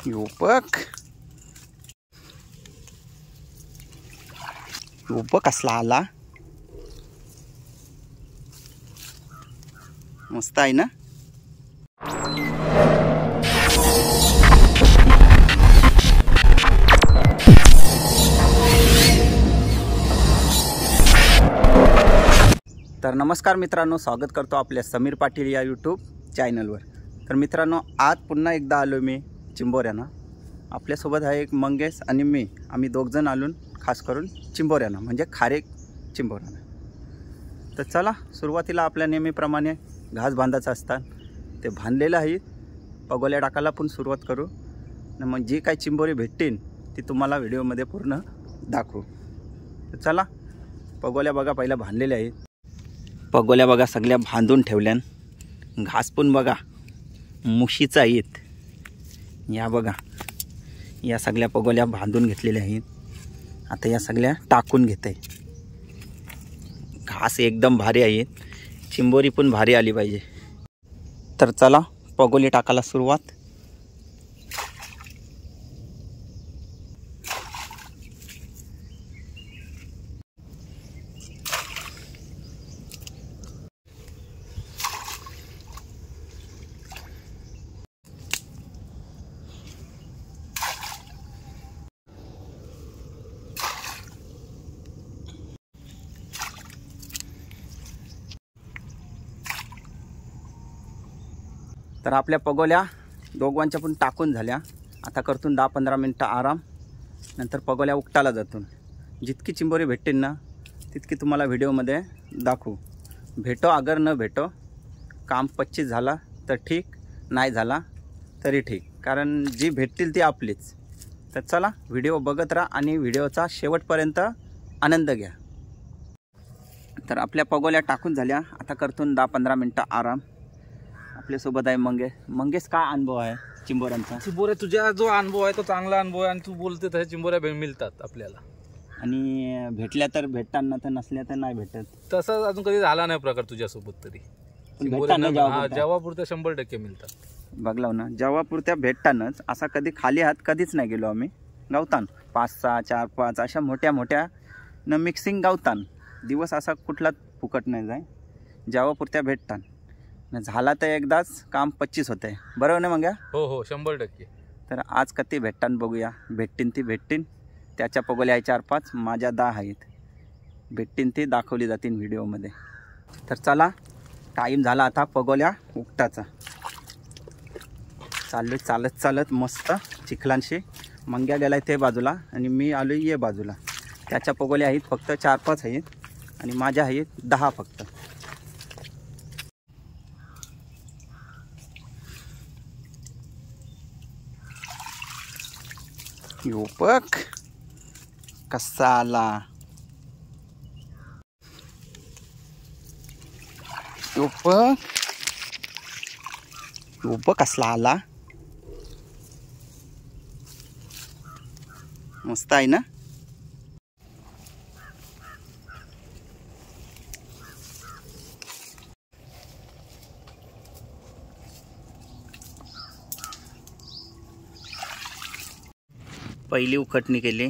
युवक कसला आला, मस्त आहे ना. तर नमस्कार मित्रांनो, स्वागत करतो आपल्या समीर पाटील या यूट्यूब चॅनलवर. तर मित्रांनो, आज पुन्हा एकदा आलो मी चिंबोऱ्यानं. आपल्यासोबत आहे एक मंगेश आणि मी. आम्ही दोघजण आलो खास करून चिंबोऱ्यानं, म्हणजे खारेक चिंबोऱ्यानं. तर चला, सुरुवातीला आपल्या नेहमीप्रमाणे घास बांधायचं असतात, ते बांधलेलं आहे. पगोल्या टाकायला पण सुरुवात करू आणि मग जी काही चिंबोरी भेटतील ती तुम्हाला व्हिडिओमध्ये पूर्ण दाखवू. तर चला, पगोल्या बघा पहिल्या बांधलेल्या आहेत. पगोल्या बघा सगळ्या बांधून ठेवल्यान. घास पण बघा मुशीचा आहेत. या बघा, या सगळ्या पगोल्या बांधून घेतलेल्या आहेत. आता या सगळ्या टाकून घेते. घास एकदम भारी आहेत, चिंबोरी पण भारी आली पाहिजे. तर चला, पगोली टाकायला सुरुवात. तर आपल्या पगोल्या दोघांच्या पण टाकून झाल्या. आता करतून 10-15 मिनटं आराम, नंतर पगोल्या उकटाला जातून. जितकी चिंबोरी भेटतील ना तितकी तुम्हाला व्हिडिओमध्ये दाखवू. भेटो अगर न भेटो, काम 25 झाला तर ठीक, नाही झाला तरी ठीक, कारण जी भेटतील ती आपलीच. तर चला, व्हिडिओ बघत राहा आणि व्हिडिओचा शेवटपर्यंत आनंद घ्या. तर आपल्या पगोल्या टाकून झाल्या. आता करतून 10-15 मिनटं आराम. आपल्यासोबत आहे मंगेश. काय अनुभव आहे चिंबोऱ्यांचा? चिंबोऱ्या, तुझा जो अनुभव आहे तो चांगला अनुभव आहे आणि तू बोलते तशा चिंबोऱ्या मिळतात आपल्याला. आणि भेटल्या तर भेटताना, तर नसल्या तर नाही भेटत. तसं अजून कधी झाला नाही प्रकार तुझ्यासोबत तरी. जेव्हापुरत्या 100% मिळतात. बघलाव ना, जेव्हापुरत्या भेटतानच. असा कधी खाली हात कधीच नाही गेलो आम्ही. गावतान 5-6, 4-5 अशा मोठ्या मोठ्या न मिक्सिंग गावतान. दिवस असा कुठला फुकट नाही जाय. जेव्हापुरत्या भेटतान झाला तर एकदाच काम 25 होते. बरोबर ना मग? हो हो, 100%. तर आज कधी भेटतान बघूया. भेटतीन ती भेटतीन. त्याच्या पगोल्या आहे 4-5, माझ्या 10 आहेत. भेटतीन ती दाखवली जातील व्हिडिओमध्ये. तर चला, टाईम झाला आता पगोल्या उकटाचा. चालत चालत मस्त चिखलांशी. मंग्या गेलाय ते बाजूला आणि मी आलो ये बाजूला. त्याच्या पगोल्या आहेत फक्त 4-5 आहेत आणि माझ्या आहेत 10 फक्त. युवक कसा आला, युवक कसला आला, मस्त आहे ना. पहिली उखटणी केली.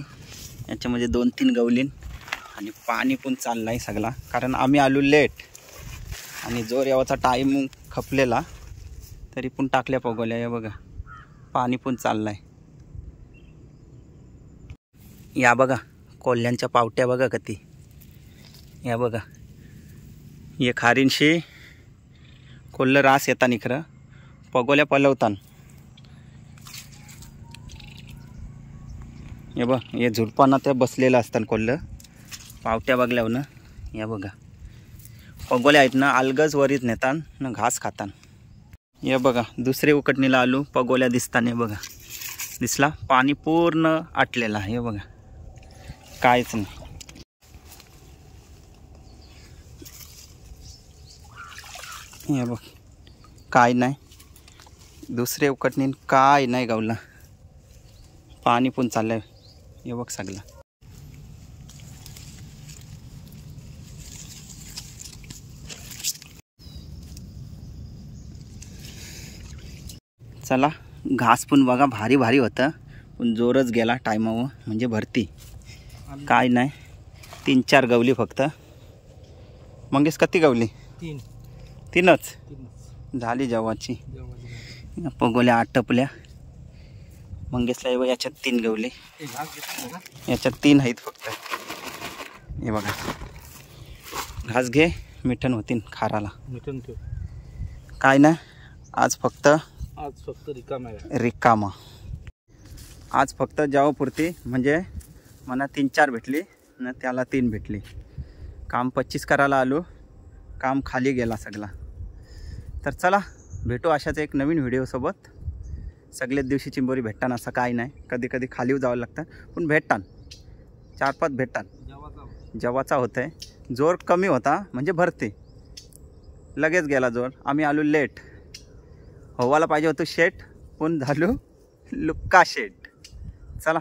याच्यामध्ये 2-3 गवलीन आणि पाणी पण चाललं आहे सगळा, कारण आम्ही आलो लेट आणि जोर यावाचा टाईम खपलेला तरी पण टाकल्या पगोल्या. या बघा, पाणी पण चाललं आहे. या बघा, कोल्ह्यांच्या पावट्या बघा किती. या बघा, हे खारींशी कोल्ह रास येता निखरं पगोल्या पलवतान. हे बघ, हे झुडपांना त्या बसलेलं असतात कोल्ह. पावट्या बघल्यावर ना, या बघा पगोल्या आहेत ना, अलगज वरीत नेतान ना घास खातान. हे बघा, दुसरे उकटणीला आलू पगोल्या दिसताना. बघा, दिसला पाणी पूर्ण आटलेलं आहे. हे बघा, काहीच नाही. हे बघ, काय नाही. दुसरे उकटणी काय नाही गावला. पाणी पण चाललंय. हे बघ सगळं. चला, घास पण बघा भारी भारी होतं, पण जोरच गेला टायमावर, म्हणजे भरती काय नाही. 3-4 गवली फक्त. मंगेश किती गवली? 3च झाली जवाची. पगोल्या आटपल्या. मंगेशला याच्यात 3 गवली, याच्यात 3 आहेत फक्त. हे बघा घास घे, मिठण होतीन खाराला. मिठण ठेव. काय नाही, आज फक्त रिकामा. आज फक्त जेवापुरती, म्हणजे मला 3-4 भेटली न त्याला 3 भेटली. काम 25 करायला आलो, काम खाली गेला सगळा. तर चला भेटू अशाच एक नवीन व्हिडिओसोबत. सगळेच दिवशी चिंबोरी भेटतान असं काय नाही, कधी कधी खाली जावं लागतं, पण भेटतान 4-5 भेटतान. जेवाचा होतं आहे, जोर कमी होता म्हणजे भरते, लगेच गेला जोर. आम्ही आलो लेट, व्हायला पाहिजे होतं शेट, पण झालो लुक्का शेट. चला